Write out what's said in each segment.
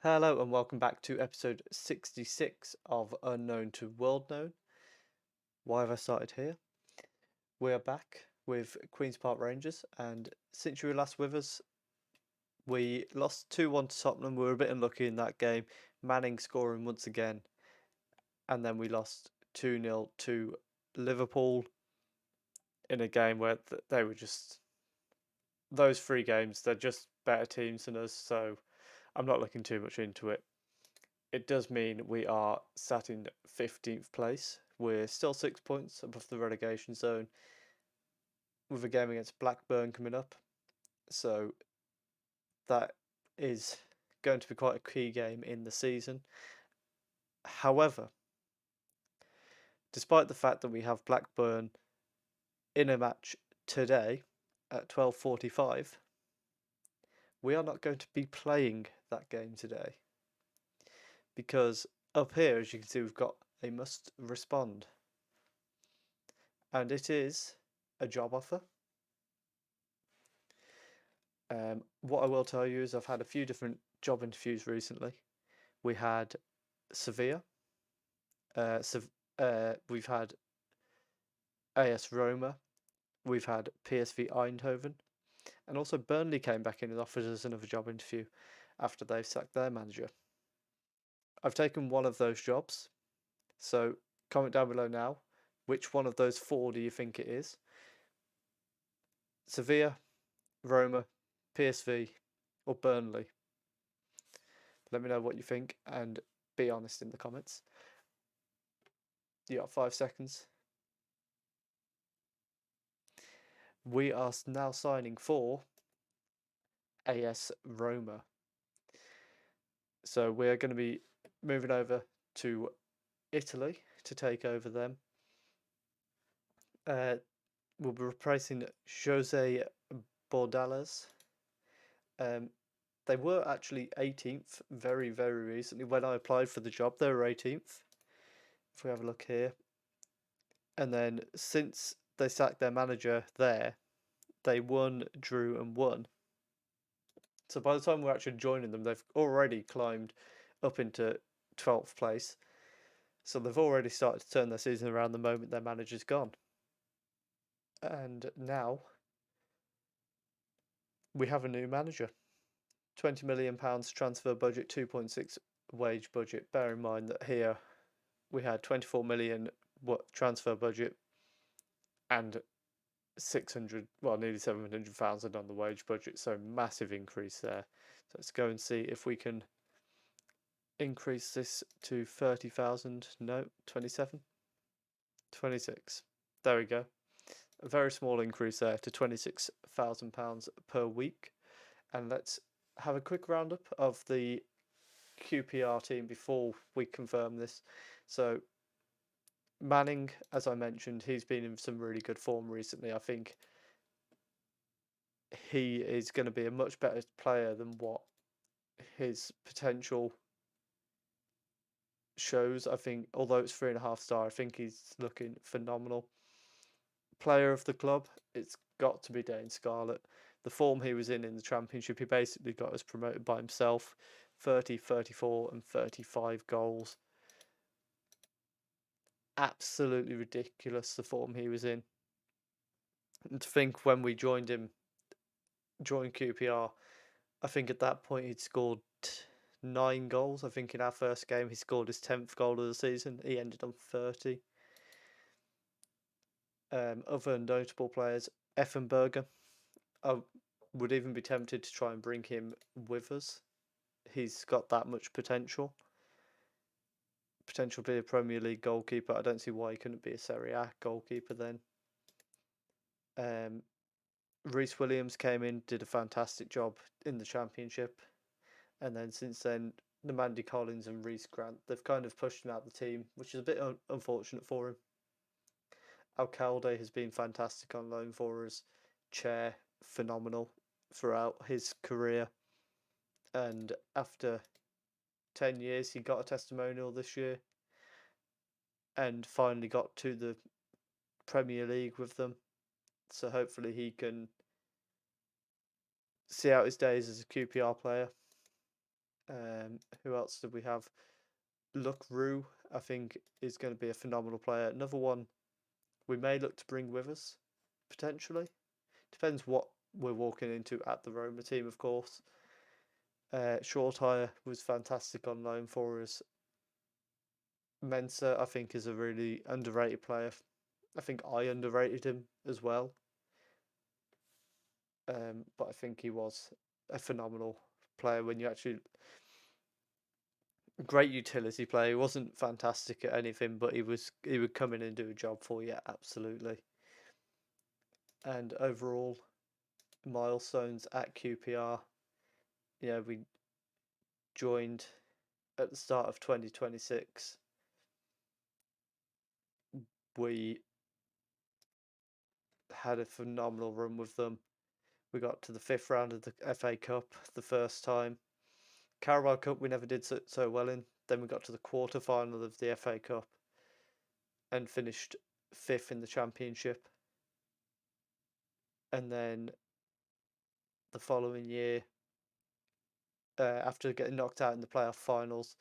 Hello and welcome back to episode 66 of Unknown to World Known. Why have I started here? We are back with Queen's Park Rangers, and since you were last with us, we lost 2-1 to Tottenham. We were a bit unlucky in that game, Manning scoring once again, and then we lost 2-0 to Liverpool in a game where they were just, those three games, they're just better teams than us, so I'm not looking too much into it. It does mean we are sat in 15th place. We're still 6 points above the relegation zone with a game against Blackburn coming up. So that is going to be quite a key game in the season. However, despite the fact that we have Blackburn in a match today at 12:45, we are not going to be playing that game today. Because up here, as you can see, we've got a must respond. And it is a job offer. What I will tell you is I've had a few different job interviews recently. We had Sevilla, we've had AS Roma, we've had PSV Eindhoven, and also Burnley came back in and offered us another job interview after they've sacked their manager. I've taken one of those jobs, so comment down below now which one of those four do you think it is? Sevilla, Roma, PSV, or Burnley? Let me know what you think and be honest in the comments. You got 5 seconds. We are now signing for AS Roma. So we're going to be moving over to Italy to take over them. We'll be replacing Jose Bordalás. They were actually 18th very, very recently. When I applied for the job, they were 18th. If we have a look here. And then since they sacked their manager there, they won, drew, and won. So by the time we're actually joining them, they've already climbed up into 12th place. So they've already started to turn their season around the moment their manager's gone. And now we have a new manager. £20 million transfer budget, 2.6 wage budget. Bear in mind that here we had 24 million transfer budget and 600, well, nearly 700,000 on the wage budget. So massive increase there. So let's go and see if we can increase this to 30,000. No, 27, 26. There we go. A very small increase there to £26,000 per week. And let's have a quick roundup of the QPR team before we confirm this. So Manning, as I mentioned, he's been in some really good form recently. I think he is going to be a much better player than what his potential shows. I think, although it's 3.5 star, I think he's looking phenomenal. Player of the club, it's got to be Dane Scarlett. The form he was in the Championship, he basically got us promoted by himself. 30, 34 and 35 goals. Absolutely ridiculous, the form he was in. And to think when we joined QPR, I think at that point he'd scored 9 goals. I think in our first game he scored his 10th goal of the season. He ended on 30. Other notable players, Effenberger. I would even be tempted to try and bring him with us. He's got that much potential. Potential to be a Premier League goalkeeper. I don't see why he couldn't be a Serie A goalkeeper then. Rhys Williams came in, did a fantastic job in the Championship. And then since then, Namandi Collins and Reece Grant, they've kind of pushed him out of the team, which is a bit unfortunate for him. Alcalde has been fantastic on loan for us. Chair, phenomenal throughout his career. And after 10 years, he got a testimonial this year. And finally got to the Premier League with them. So hopefully he can see out his days as a QPR player. Who else did we have? Luke Rue, I think, is going to be a phenomenal player. Another one we may look to bring with us, potentially. Depends what we're walking into at the Roma team, of course. Shortire was fantastic on loan for us. Mensah, I think, is a really underrated player. I think I underrated him as well. But I think he was a phenomenal player when you actually... Great utility player. He wasn't fantastic at anything, but he would come in and do a job for you, absolutely. And overall, milestones at QPR. Yeah, we joined at the start of 2026. We had a phenomenal run with them. We got to the 5th round of the FA Cup the first time. Carabao Cup we never did so well in. Then we got to the quarter-final of the FA Cup and finished 5th in the Championship. And then the following year, after getting knocked out in the playoff finals,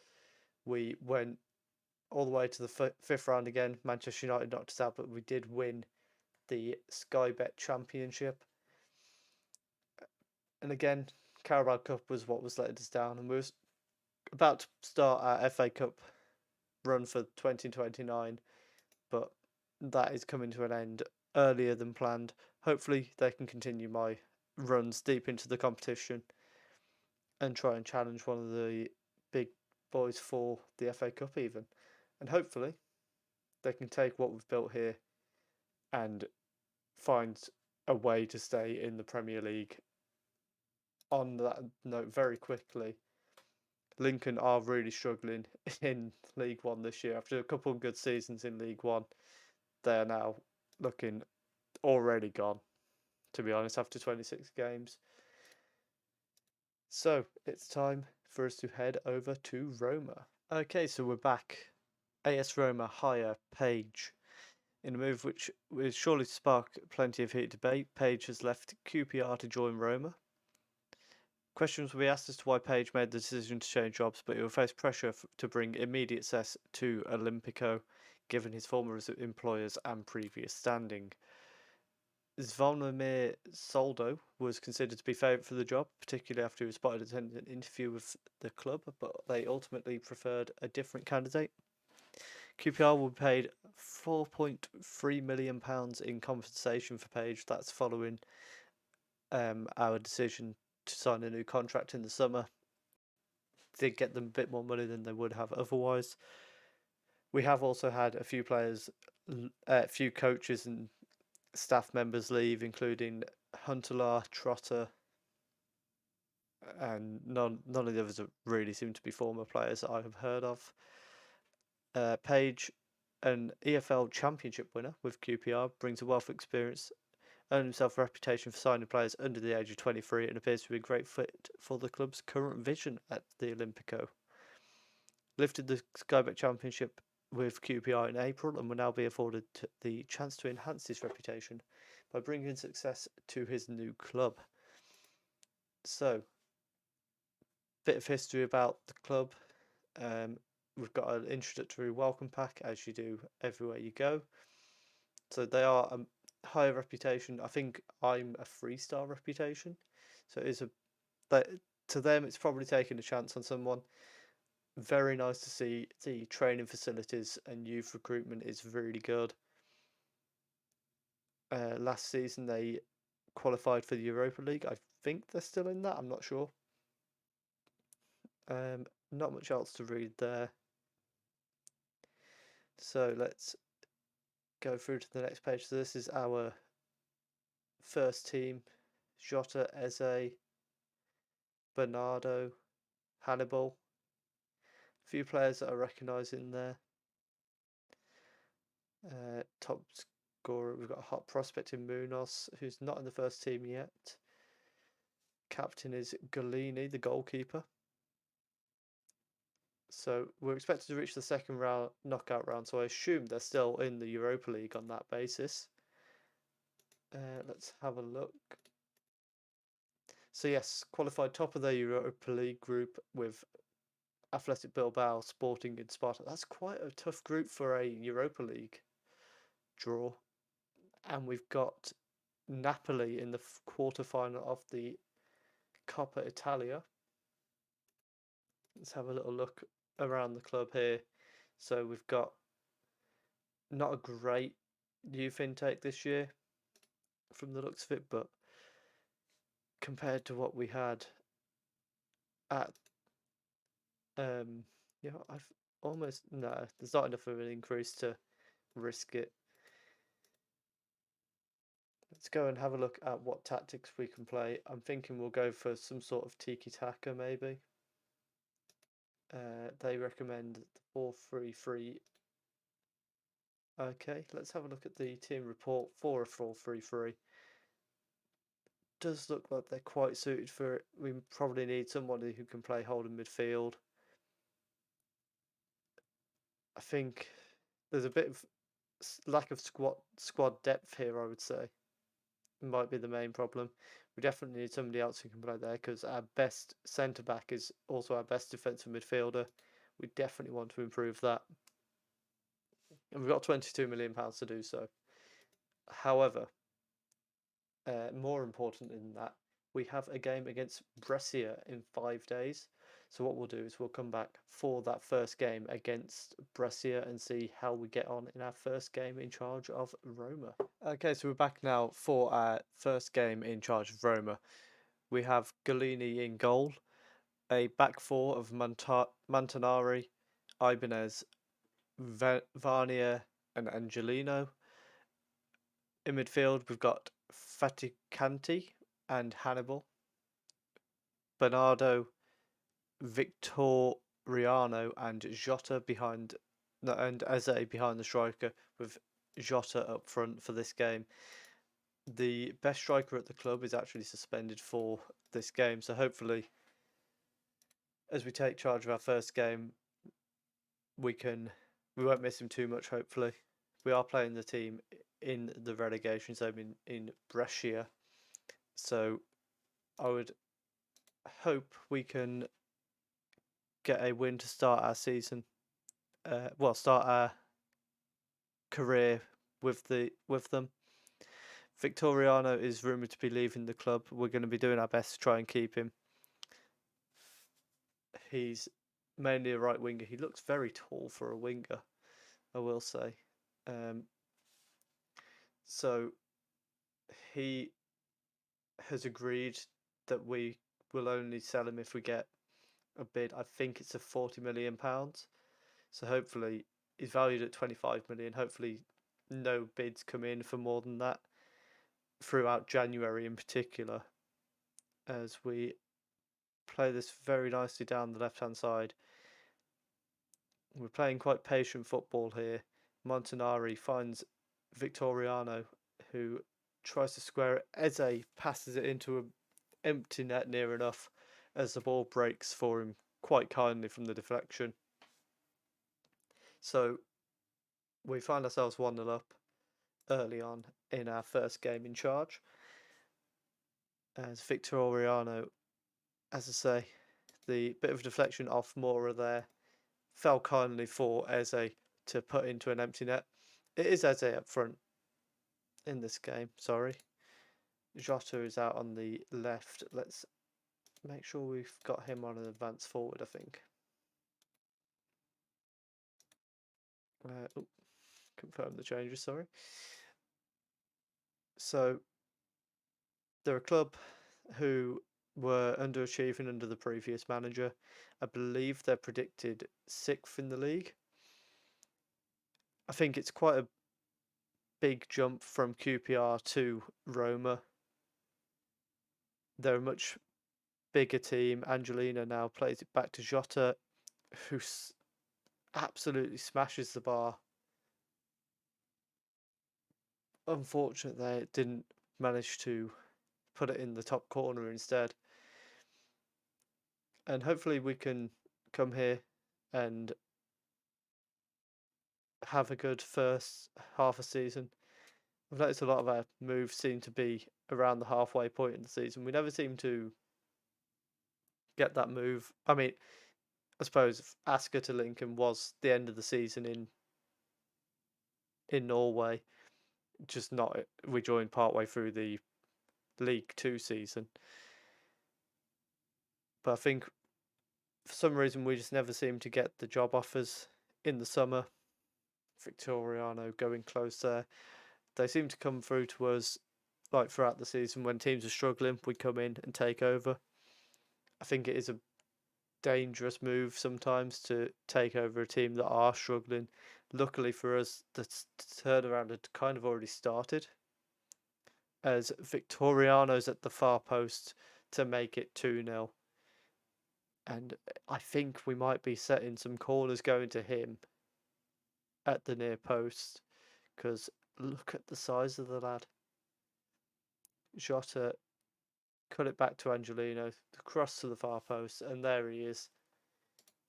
we went all the way to the 5th round again. Manchester United knocked us out, but we did win the Sky Bet Championship. And again, Carabao Cup was what was letting us down, and we were about to start our FA Cup run for 2029, but that is coming to an end earlier than planned. Hopefully they can continue my runs deep into the competition and try and challenge one of the big boys for the FA Cup even. And hopefully they can take what we've built here and find a way to stay in the Premier League. On that note, very quickly, Lincoln are really struggling in League One this year. After a couple of good seasons in League One, they are now looking already gone, to be honest, after 26 games. So it's time for us to head over to Roma. Okay, so we're back. AS Roma hire Page. In a move which will surely spark plenty of heated debate, Page has left QPR to join Roma. Questions will be asked as to why Page made the decision to change jobs, but he will face pressure to bring immediate success to Olympico, given his former employers and previous standing. Zvonimir Soldo was considered to be favourite for the job, particularly after he was spotted attending an interview with the club, but they ultimately preferred a different candidate. QPR will be paid £4.3 million in compensation for Page. That's following our decision to sign a new contract in the summer. Did get them a bit more money than they would have otherwise. We have also had a few players, a few coaches and staff members leave, including Huntelaar, Trotter, and none of the others really seem to be former players that I have heard of. Page, an EFL Championship winner with QPR, brings a wealth of experience, earned himself a reputation for signing players under the age of 23, and appears to be a great fit for the club's current vision at the Olympico. Lifted the Sky Bet Championship with QPR in April and will now be afforded the chance to enhance his reputation by bringing success to his new club. So, bit of history about the club. We've got an introductory welcome pack, as you do everywhere you go. So they are a higher reputation. I think I'm a 3-star reputation. So it is to them, it's probably taking a chance on someone. Very nice to see the training facilities and youth recruitment is really good. Last season they qualified for the Europa League. I think they're still in that. I'm not sure. Not much else to read there. So let's go through to the next page. So this is our first team. Jota, Eze, Bernardo, Hannibal. A few players that I recognise in there. Top scorer, we've got a hot prospect in Munoz, who's not in the first team yet. Captain is Golini, the goalkeeper. So we're expected to reach the second round, knockout round, so I assume they're still in the Europa League on that basis. Let's have a look. So yes, qualified top of the Europa League group with Athletic Bilbao, Sporting, and Sparta. That's quite a tough group for a Europa League draw. And we've got Napoli in the quarterfinal of the Coppa Italia. Let's have a little look around the club here. So we've got not a great youth intake this year from the looks of it, but compared to what we had at I've almost no, there's not enough of an increase to risk it. Let's go and have a look at what tactics we can play. I'm thinking we'll go for some sort of tiki-taka maybe. They recommend the 4-3-3. Okay, let's have a look at the team report for a 4-3-3. Does look like they're quite suited for it. We probably need somebody who can play holding midfield. I think there's a bit of lack of squad depth here, I would say. Might be the main problem. We definitely need somebody else who can play there because our best centre back is also our best defensive midfielder. We definitely want to improve that. And we've got £22 million to do so. However, more important than that, we have a game against Brescia in 5 days. So what we'll do is we'll come back for that first game against Brescia and see how we get on in our first game in charge of Roma. Okay, so we're back now for our first game in charge of Roma. We have Galini in goal, a back four of Montanari, Ibanez, Varnier and Angelino. In midfield, we've got Faticanti and Hannibal, Bernardo, Victoriano and Jota behind, and Eze behind the striker, with Jota up front for this game. The best striker at the club is actually suspended for this game, so hopefully, as we take charge of our first game, we won't miss him too much. Hopefully, we are playing the team in the relegation zone in Brescia, so I would hope we can get a win to start our season. Start our career with them. Victoriano is rumoured to be leaving the club. We're going to be doing our best to try and keep him. He's mainly a right winger. He looks very tall for a winger, I will say. So he has agreed that we will only sell him if we get a bid. I think it's of £40 million. So hopefully he's valued at 25 million. Hopefully no bids come in for more than that throughout January in particular, as we play this very nicely down the left-hand side. We're playing quite patient football here. Montanari finds Victoriano, who tries to square it. Eze passes it into an empty net near enough as the ball breaks for him quite kindly from the deflection. So we find ourselves 1-0 up early on in our first game in charge, as Victoriano, as I say, the bit of deflection off Mora there fell kindly for Eze to put into an empty net. It is Eze up front in this game, sorry. Jota is out on the left. Let's make sure we've got him on an advance forward, I think. Confirm the changes, sorry. So they're a club who were underachieving under the previous manager. I believe they're predicted 6th in the league. I think it's quite a big jump from QPR to Roma. They're a much bigger team. Angelino now plays it back to Jota, who absolutely smashes the bar. Unfortunately, they didn't manage to put it in the top corner instead. And hopefully we can come here and have a good first half of season. I've noticed a lot of our moves seem to be around the halfway point in the season. We never seem to get that move. I mean, suppose Asker to Lincoln was the end of the season in Norway, just not we joined partway through the League Two season. But I think for some reason we just never seem to get the job offers in the summer. Victoriano going close there. They seem to come through to us like throughout the season when teams are struggling. We come in and take over. I think it is a dangerous move sometimes to take over a team that are struggling. Luckily for us, the turnaround had kind of already started, as Victoriano's at the far post to make it 2-0. And I think we might be setting some corners going to him at the near post, because look at the size of the lad. Jota cut it back to Angelino, the cross to the far post, and there he is,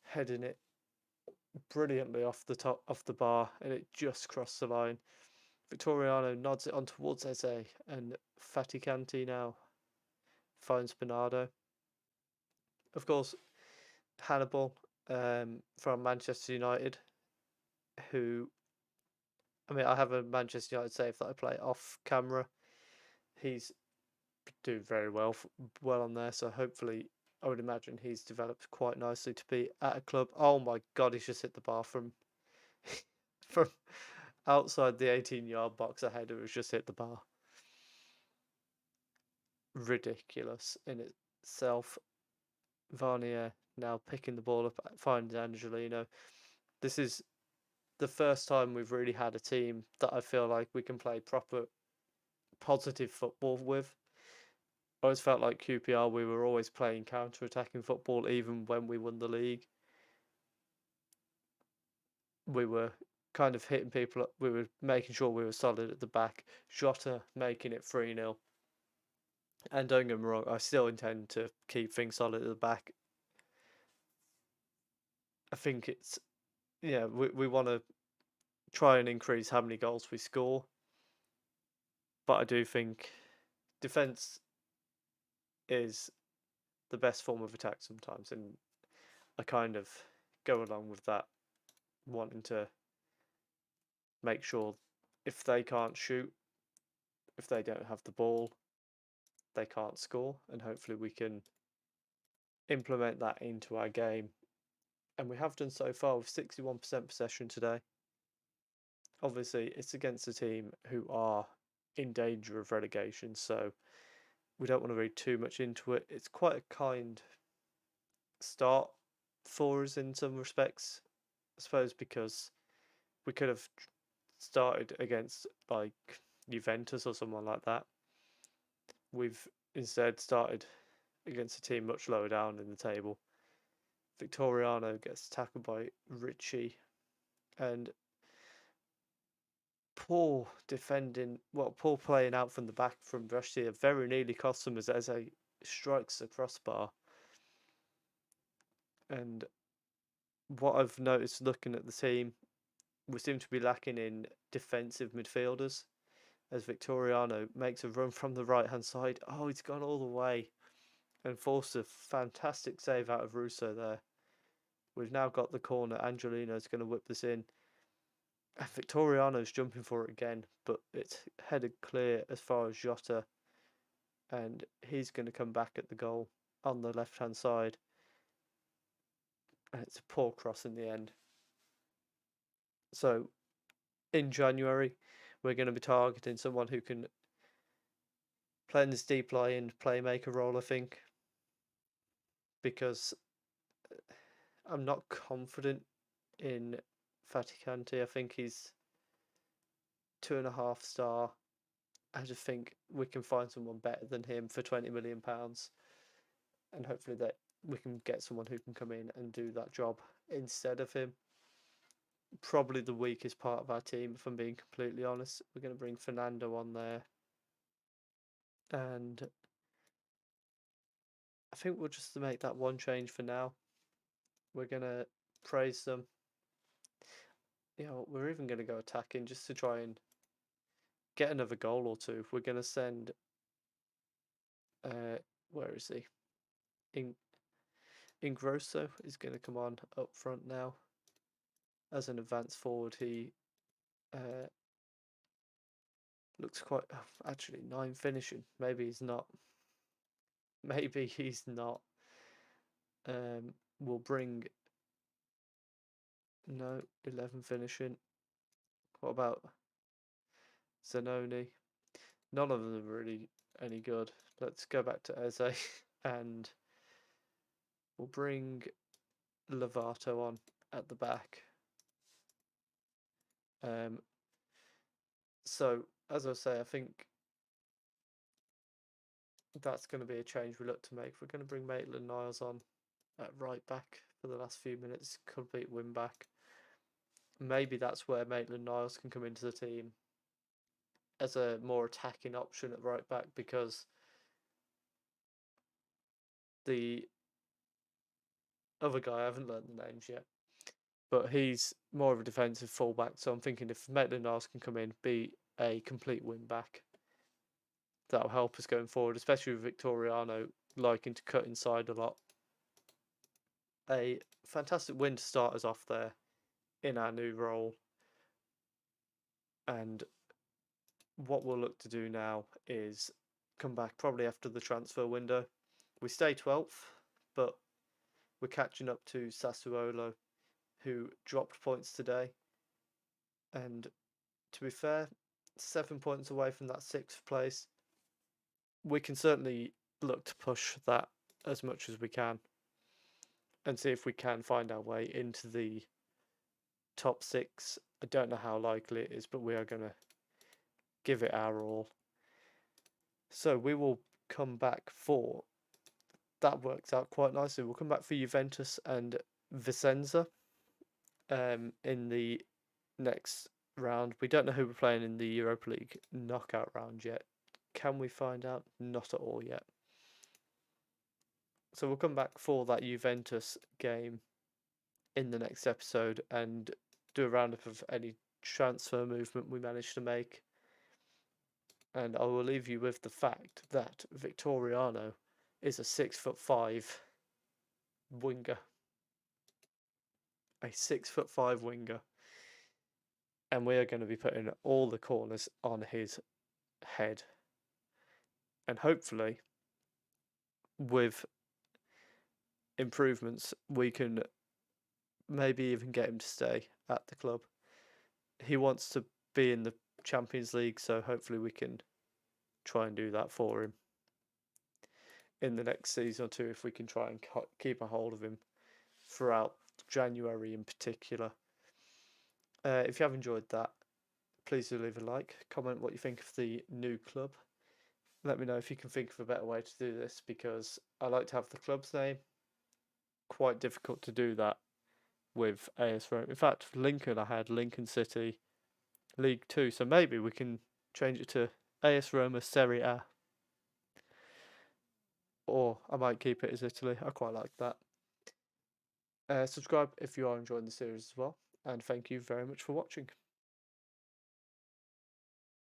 heading it brilliantly off the bar, and it just crossed the line. Victoriano nods it on towards Eze, and Faticanti now finds Bernardo. Of course, Hannibal from Manchester United, who, I mean, I have a Manchester United save that I play off camera. He's doing very well on there, so hopefully I would imagine he's developed quite nicely to be at a club. Oh my god, he's just hit the bar from from outside the 18-yard box. A header has just hit the bar. Ridiculous in itself. Varnier now picking the ball up, finds Angelino. This is the first time we've really had a team that I feel like we can play proper positive football with. I always felt like QPR, we were always playing counter-attacking football even when we won the league. We were kind of hitting people up. We were making sure we were solid at the back. Jota making it 3-0. And don't get me wrong, I still intend to keep things solid at the back. I think it's, yeah, we want to try and increase how many goals we score. But I do think defence is the best form of attack sometimes. And I kind of go along with that, wanting to make sure if they can't shoot, if they don't have the ball, they can't score, and hopefully we can implement that into our game. And we have done so far with 61% possession today. Obviously, it's against a team who are in danger of relegation, so we don't want to read too much into it. It's quite a kind start for us in some respects, I suppose, because we could have started against like Juventus or someone like that. We've instead started against a team much lower down in the table. Victoriano gets tackled by Ritchie, and poor defending, poor playing out from the back from Rushdie very nearly cost them as a strikes the crossbar. And what I've noticed looking at the team, we seem to be lacking in defensive midfielders, as Victoriano makes a run from the right hand side. Oh, he's gone all the way and forced a fantastic save out of Russo there. We've now got the corner. Angelino's going to whip this in. And Victoriano's jumping for it again, but it's headed clear as far as Jota. And he's going to come back at the goal on the left hand side. And it's a poor cross in the end. So in January, we're going to be targeting someone who can play in this deep lying playmaker role, I think. Because I'm not confident in Faticanti. I think he's 2.5 star. I just think we can find someone better than him for £20 million, and hopefully that we can get someone who can come in and do that job instead of him. Probably the weakest part of our team, if I'm being completely honest. We're going to bring Fernando on there, and I think we'll just make that one change for now. We're going to praise them. You know, we're even going to go attacking just to try and get another goal or two. We're going to send, where is he? Ingrosso is going to come on up front now. As an advanced forward, he looks quite... actually, 9 finishing. Maybe he's not. Maybe he's not. We'll bring... No, 11 finishing. What about Zanoni? None of them are really any good. Let's go back to Eze and we'll bring Lovato on at the back. So, as I say, I think that's going to be a change we look to make. We're going to bring Maitland-Niles on at right back for the last few minutes, complete win back. Maybe that's where Maitland-Niles can come into the team as a more attacking option at right back, because the other guy, I haven't learned the names yet, but he's more of a defensive fullback. So I'm thinking if Maitland-Niles can come in, be a complete win back, that'll help us going forward, especially with Victoriano liking to cut inside a lot. A fantastic win to start us off there in our new role. And what we'll look to do now is come back probably after the transfer window. We stay 12th, but we're catching up to Sassuolo, who dropped points today. And to be fair, 7 points away from that 6th place. We can certainly look to push that as much as we can and see if we can find our way into the top 6. I don't know how likely it is, but we are going to give it our all. So we will come back for... That works out quite nicely. We'll come back for Juventus and Vicenza in the next round. We don't know who we're playing in the Europa League knockout round yet. Can we find out? Not at all yet. So we'll come back for that Juventus game in the next episode and do a roundup of any transfer movement we managed to make. And I will leave you with the fact that Victoriano is a 6'5" winger. A 6'5" winger. And we are going to be putting all the corners on his head. And hopefully, with improvements, we can maybe even get him to stay at the club. He wants to be in the Champions League, so hopefully we can try and do that for him in the next season or two, if we can try and keep a hold of him throughout January in particular. If you have enjoyed that, please do leave a like, comment what you think of the new club. Let me know if you can think of a better way to do this, because I like to have the club's name. Quite difficult to do that with AS Roma. In fact, Lincoln, I had Lincoln City League 2, so maybe we can change it to AS Roma Serie A. Or I might keep it as Italy. I quite like that. Subscribe if you are enjoying the series as well. And thank you very much for watching.